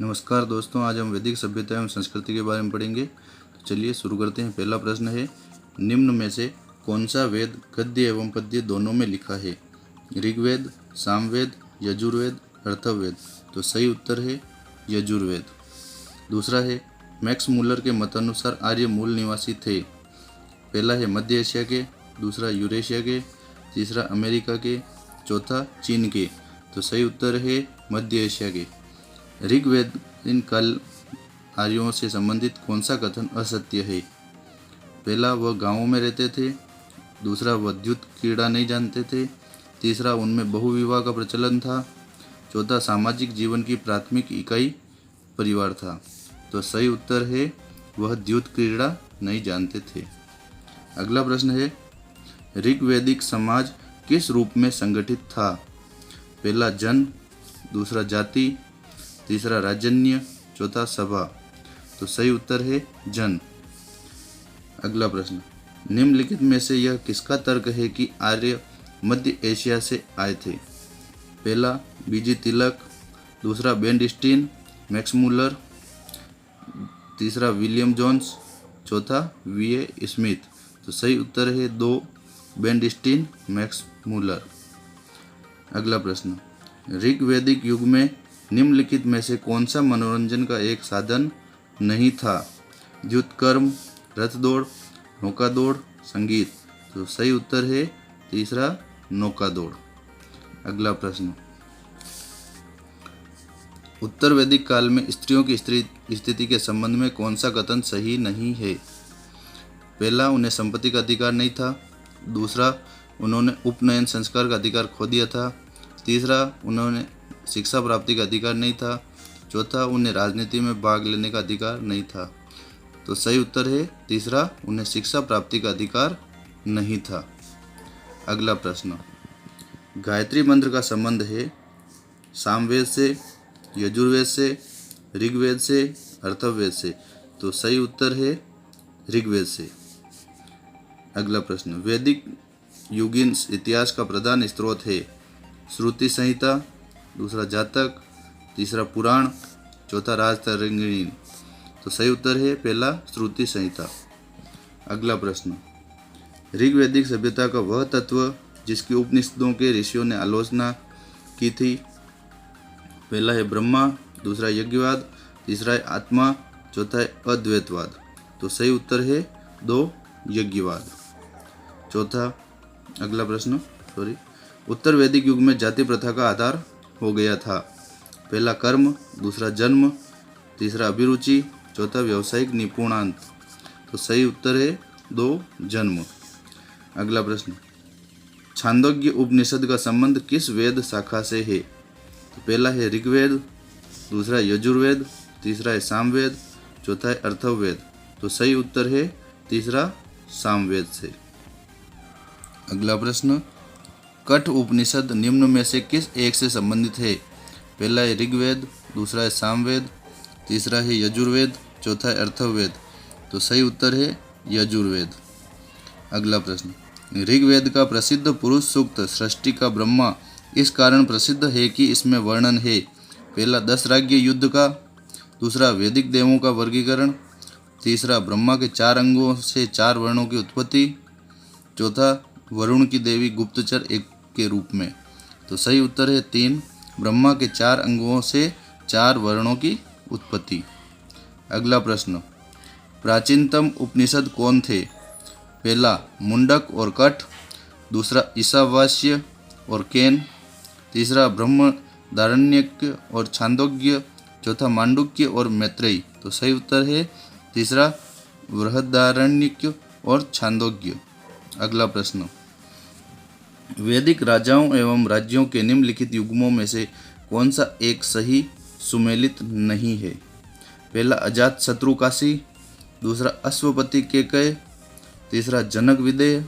नमस्कार दोस्तों, आज हम वैदिक सभ्यता एवं संस्कृति के बारे में पढ़ेंगे। तो चलिए शुरू करते हैं। पहला प्रश्न है, निम्न में से कौन सा वेद गद्य एवं पद्य दोनों में लिखा है? ऋग्वेद, सामवेद, यजुर्वेद, अथर्ववेद। तो सही उत्तर है यजुर्वेद। दूसरा है, मैक्स मूलर के मतानुसार आर्य मूल निवासी थे। पहला है मध्य एशिया के, दूसरा यूरेशिया के, तीसरा अमेरिका के, चौथा चीन के। तो सही उत्तर है मध्य एशिया के। ऋग्वेद इन काल आर्यों से संबंधित कौन सा कथन असत्य है? पहला, वह गांवों में रहते थे। दूसरा, वह द्युत क्रीड़ा नहीं जानते थे। तीसरा, उनमें बहुविवाह का प्रचलन था। चौथा, सामाजिक जीवन की प्राथमिक इकाई परिवार था। तो सही उत्तर है वह द्युत क्रीड़ा नहीं जानते थे। अगला प्रश्न है, ऋग्वैदिक समाज किस रूप में संगठित था? पहला जन, दूसरा जाति, तीसरा राजन्य, चौथा सभा। तो सही उत्तर है जन। अगला प्रश्न, निम्नलिखित में से यह किसका तर्क है कि आर्य मध्य एशिया से आए थे? पहला बीजी तिलक, दूसरा बेंडस्टीन, मैक्स मूलर, तीसरा विलियम जोन्स, चौथा वीए स्मिथ। तो सही उत्तर है 2, बेंडस्टीन, मैक्स मूलर। अगला प्रश्न, ऋग्वैदिक युग में निम्नलिखित में से कौन सा मनोरंजन का एक साधन नहीं था? द्युतकर्म, रथ दौड़, नौका दौड़, संगीत। तो सही उत्तर है तीसरा, नौका दौड़। अगला प्रश्न, उत्तर वैदिक काल में स्त्रियों की स्थिति के संबंध में कौन सा कथन सही नहीं है? पहला, उन्हें संपत्ति का अधिकार नहीं था। दूसरा, उन्होंने उपनयन संस्कार का अधिकार खो दिया था। तीसरा, उन्होंने शिक्षा प्राप्ति का अधिकार नहीं था। चौथा, उन्हें राजनीति में भाग लेने का अधिकार नहीं था। तो सही उत्तर है तीसरा, उन्हें शिक्षा प्राप्ति का अधिकार नहीं था। अगला प्रश्न, गायत्री मंत्र का संबंध है सामवेद से, यजुर्वेद से, ऋग्वेद से, अथर्ववेद से। तो सही उत्तर है ऋग्वेद से। अगला प्रश्न, वैदिक युगीन इतिहास का प्रधान स्रोत है? श्रुति संहिता, दूसरा जातक, तीसरा पुराण, चौथा राजतरंगिणी। तो सही उत्तर है पहला, श्रुति संहिता। अगला प्रश्न, ऋग्वैदिक सभ्यता का वह तत्व जिसकी उपनिषदों के ऋषियों ने आलोचना की थी? पहला है ब्रह्मा, दूसरा यज्ञवाद, तीसरा है आत्मा, चौथा है अद्वैतवाद। तो सही उत्तर है 2, यज्ञवाद। चौथा, अगला प्रश्न उत्तर वैदिक युग में जाति प्रथा का आधार हो गया था? पहला कर्म, दूसरा जन्म, तीसरा अभिरुचि, चौथा व्यावसायिक निपुणांत। तो सही उत्तर है 2, जन्म। अगला प्रश्न, छांदोग्य उपनिषद का संबंध किस वेद शाखा से है? तो पहला है ऋग्वेद, दूसरा यजुर्वेद, तीसरा है सामवेद, चौथा है अथर्ववेद। तो सही उत्तर है तीसरा, सामवेद से। अगला प्रश्न, कठ उपनिषद निम्न में से किस एक से संबंधित है? पहला है ऋग्वेद, दूसरा है सामवेद, तीसरा है यजुर्वेद, चौथा है अथर्ववेद। तो सही उत्तर है यजुर्वेद। अगला प्रश्न, ऋग्वेद का प्रसिद्ध पुरुष सूक्त सृष्टि का ब्रह्मा इस कारण प्रसिद्ध है कि इसमें वर्णन है? पहला 10 राज्य युद्ध का, दूसरा वैदिक देवों का वर्गीकरण, तीसरा ब्रह्मा के 4 अंगों से 4 वर्णों की उत्पत्ति, चौथा वरुण की देवी गुप्तचर एक के रूप में। तो सही उत्तर है 3, ब्रह्मा के 4 अंगों से 4 वर्णों की उत्पत्ति। अगला प्रश्न, प्राचीनतम उपनिषद कौन थे? पहला मुंडक और कठ, दूसरा ईशावास्य और केन, तीसरा ब्रह्मदारण्यक और छांदोग्य, चौथा मांडुक्य और मैत्रेयी। तो सही उत्तर है तीसरा, बृहदारण्यक और छांदोग्य। अगला प्रश्न, वैदिक राजाओं एवं राज्यों के निम्नलिखित युग्मों में से कौन सा एक सही सुमेलित नहीं है? पहला अजात शत्रु काशी, दूसरा अश्वपति केकय, तीसरा जनक विदेह,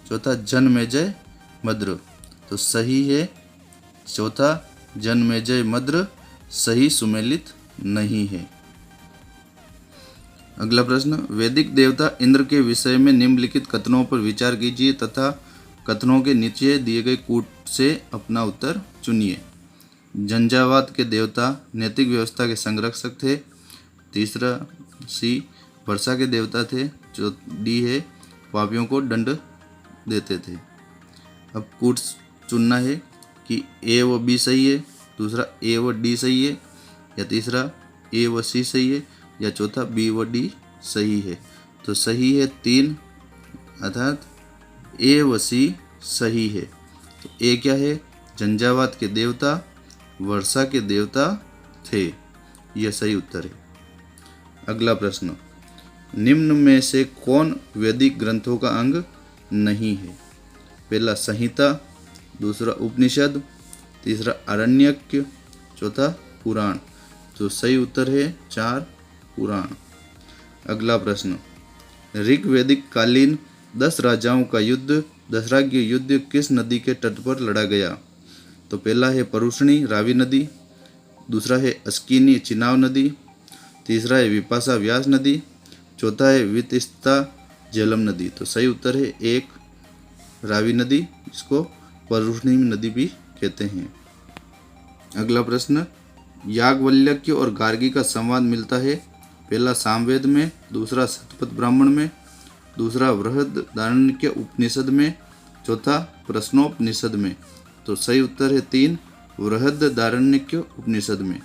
चौथा जनमेजय मद्र। तो सही है चौथा, जनमेजय मद्र सही सुमेलित नहीं है। अगला प्रश्न, वैदिक देवता इंद्र के विषय में निम्नलिखित कथनों पर विचार कीजिए तथा कथनों के नीचे दिए गए कूट से अपना उत्तर चुनिए। झंझावात के देवता नैतिक व्यवस्था के संरक्षक थे। तीसरा सी वर्षा के देवता थे। जो डी है पापियों को दंड देते थे। अब कूट चुनना है कि ए व बी सही है, दूसरा ए व डी सही है, या तीसरा ए व सी सही है, या चौथा बी व डी सही है। तो सही है 3, अर्थात ए व सी सही है। तो ए क्या है? झंझावात के देवता वर्षा के देवता थे। यह सही उत्तर है। अगला प्रश्न, निम्न में से कौन वैदिक ग्रंथों का अंग नहीं है? पहला संहिता, दूसरा उपनिषद, तीसरा आरण्यक, चौथा पुराण। तो सही उत्तर है 4 पुराण। अगला प्रश्न, ऋग्वैदिक कालीन 10 राजाओं का युद्ध दशराज्य युद्ध किस नदी के तट पर लड़ा गया? तो पहला है परुष्णी रावी नदी, दूसरा है अस्किनी चिनाव नदी, तीसरा है विपाशा व्यास नदी, चौथा है वितस्ता झेलम नदी। तो सही उत्तर है 1 रावी नदी, जिसको परुष्णी नदी भी कहते हैं। अगला प्रश्न, याज्ञवल्क्य और गार्गी का संवाद मिलता है। पहला सामवेद में, दूसरा शतपथ ब्राह्मण में, दूसरा बृहदारण्यक उपनिषद में, चौथा प्रश्नोपनिषद में। तो सही उत्तर है 3 बृहदारण्यक उपनिषद में।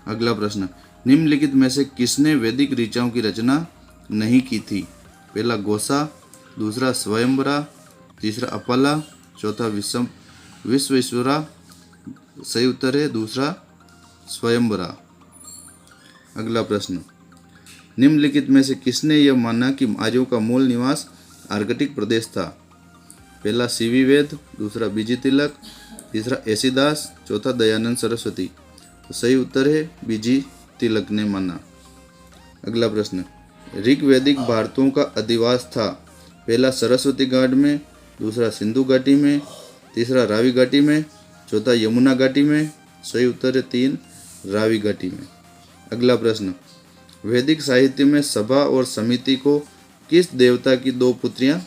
अगला प्रश्न, निम्नलिखित में से किसने वैदिक ऋचाओं की रचना नहीं की थी? पहला गोसा, दूसरा स्वयंवरा, तीसरा अपला, चौथा विश्वेश्वरा। सही उत्तर है दूसरा स्वयंवरा। अगला प्रश्न, निम्नलिखित में से किसने यह माना कि आर्यों का मूल निवास आर्कटिक प्रदेश था? पहला सीवी वेद, दूसरा बीजी तिलक, तीसरा एसीदास, चौथा दयानंद सरस्वती। तो सही उत्तर है बीजी तिलक ने माना। अगला प्रश्न, ऋग्वैदिक भारतों का अधिवास था। पहला सरस्वती घाट में, दूसरा सिंधु घाटी में, तीसरा रावी घाटी में, चौथा यमुना घाटी में। सही उत्तर है 3 रावी घाटी में। अगला प्रश्न, वैदिक साहित्य में सभा और समिति को किस देवता की 2 पुत्रियां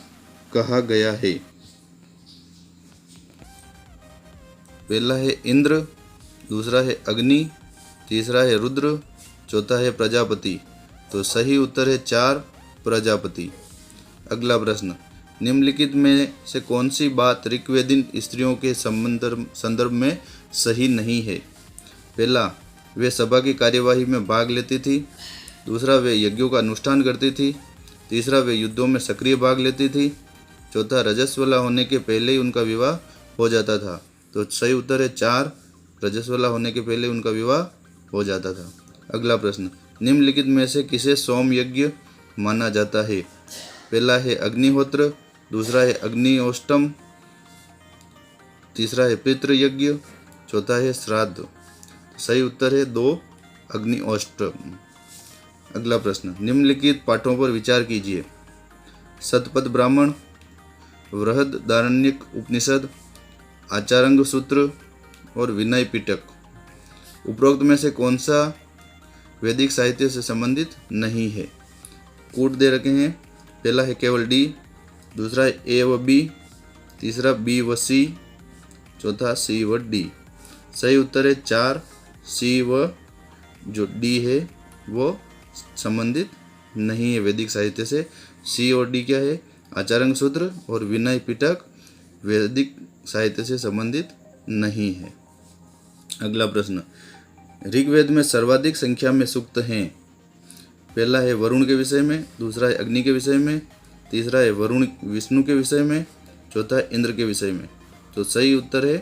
कहा गया है? पहला है इंद्र, दूसरा है अग्नि, तीसरा है रुद्र, चौथा है प्रजापति। तो सही उत्तर है 4 प्रजापति। अगला प्रश्न, निम्नलिखित में से कौन सी बात ऋग्वेदीन स्त्रियों के संदर्भ में सही नहीं है? पहला, वे सभा की कार्यवाही में भाग लेती थी, दूसरा वे यज्ञों का अनुष्ठान करती थी, तीसरा वे युद्धों में सक्रिय भाग लेती थी, चौथा रजस्वला होने के पहले ही उनका विवाह हो जाता था। तो सही उत्तर है 4 रजस्वला होने के पहले उनका विवाह हो जाता था। अगला प्रश्न, निम्नलिखित में से किसे सोम यज्ञ माना जाता है? पहला है अग्निहोत्र, दूसरा है अग्निहोष्टम, तीसरा है पितृ यज्ञ, चौथा है श्राद्ध। सही उत्तर है 2 अग्निहोष्टम। अगला प्रश्न, निम्नलिखित पाठों पर विचार कीजिए। शतपथ ब्राह्मण, बृहदारण्यक उपनिषद, आचार्य सूत्र और विनय पिटक। उपरोक्त में से कौन सा वैदिक साहित्य से संबंधित नहीं है? कूट दे रखे हैं। पहला है केवल डी, दूसरा है ए व बी, तीसरा बी व सी, चौथा सी व डी। सही उत्तर है 4 सी व जो डी है वो संबंधित नहीं है वैदिक साहित्य से। सी और डी क्या है? आचार्य सूत्र और विनय पिटक वैदिक साहित्य से संबंधित नहीं है। अगला प्रश्न, ऋग्वेद में सर्वाधिक संख्या में सूक्त हैं। पहला है वरुण के विषय में, दूसरा है अग्नि के विषय में, तीसरा है वरुण विष्णु के विषय में, चौथा है इंद्र के विषय में। तो सही उत्तर है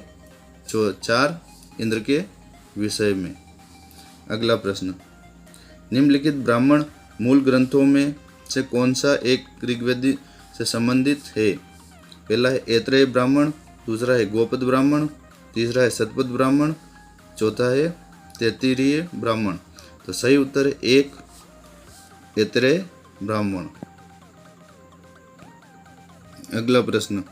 4 इंद्र के विषय में। अगला प्रश्न, निम्नलिखित ब्राह्मण मूल ग्रंथों में से कौन सा एक ऋग्वेद से संबंधित है? पहला है ऐत्रेय ब्राह्मण, दूसरा है गोपद ब्राह्मण, तीसरा है शतपथ ब्राह्मण, चौथा है तैत्तिरीय ब्राह्मण। तो सही उत्तर है 1 ऐत्रेय ब्राह्मण। अगला प्रश्न,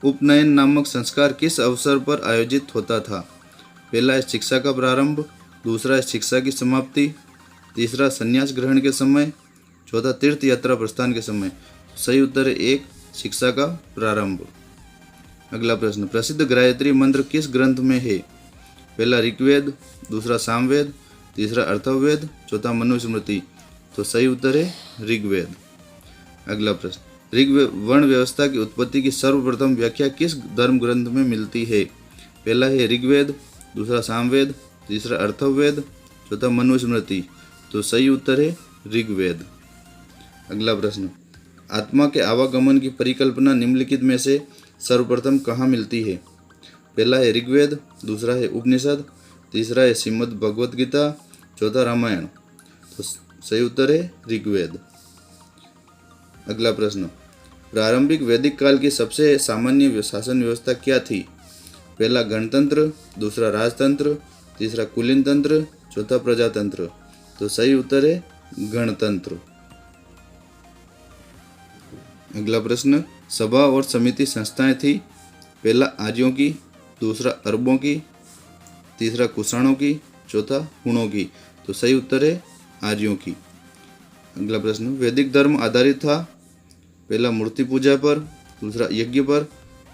उपनयन नामक संस्कार किस अवसर पर आयोजित होता था? पहला है शिक्षा का प्रारंभ, दूसरा है शिक्षा की समाप्ति, तीसरा संन्यास ग्रहण के समय, चौथा तीर्थ यात्रा प्रस्थान के समय। सही उत्तर है 1 शिक्षा का प्रारंभ। अगला प्रश्न, प्रसिद्ध गायत्री मंत्र किस ग्रंथ में है? पहला ऋग्वेद, दूसरा सामवेद, तीसरा अथर्ववेद, चौथा मनुस्मृति। तो सही उत्तर है ऋग्वेद। अगला प्रश्न, वर्ण व्यवस्था की उत्पत्ति की सर्वप्रथम व्याख्या किस धर्म ग्रंथ में मिलती है? पहला है ऋग्वेद, दूसरा सामवेद, तीसरा अथर्ववेद, चौथा मनुस्मृति। तो सही उत्तर है ऋग्वेद। अगला प्रश्न, आत्मा के आवागमन की परिकल्पना निम्नलिखित में से सर्वप्रथम कहाँ मिलती है? पहला है ऋग्वेद, दूसरा है उपनिषद, तीसरा है श्रीमद् भगवत गीता, चौथा रामायण। तो सही उत्तर है ऋग्वेद। अगला प्रश्न, प्रारंभिक वैदिक काल की सबसे सामान्य शासन व्यवस्था क्या थी? पहला गणतंत्र, दूसरा राजतंत्र, तीसरा कुलीन तंत्र, चौथा प्रजातंत्र। तो सही उत्तर है गणतंत्र। अगला प्रश्न, सभा और समिति संस्थाएं थी। पहला आर्यों की, दूसरा अरबों की, तीसरा कुषाणों की, चौथा हुणों की। तो सही उत्तर है आर्यों की। अगला प्रश्न, वैदिक धर्म आधारित था। पहला मूर्ति पूजा पर, दूसरा यज्ञ पर,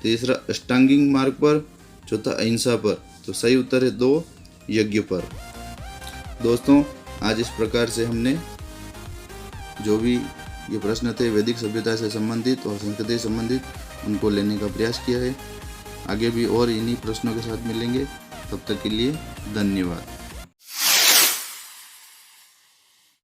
तीसरा अष्टांगिक मार्ग पर, चौथा अहिंसा पर। तो सही उत्तर है 2 यज्ञ पर। दोस्तों, आज इस प्रकार से हमने जो भी ये प्रश्न थे वैदिक सभ्यता से संबंधित और संस्कृति से संबंधित उनको लेने का प्रयास किया है। आगे भी और इन्हीं प्रश्नों के साथ मिलेंगे। तब तक के लिए धन्यवाद।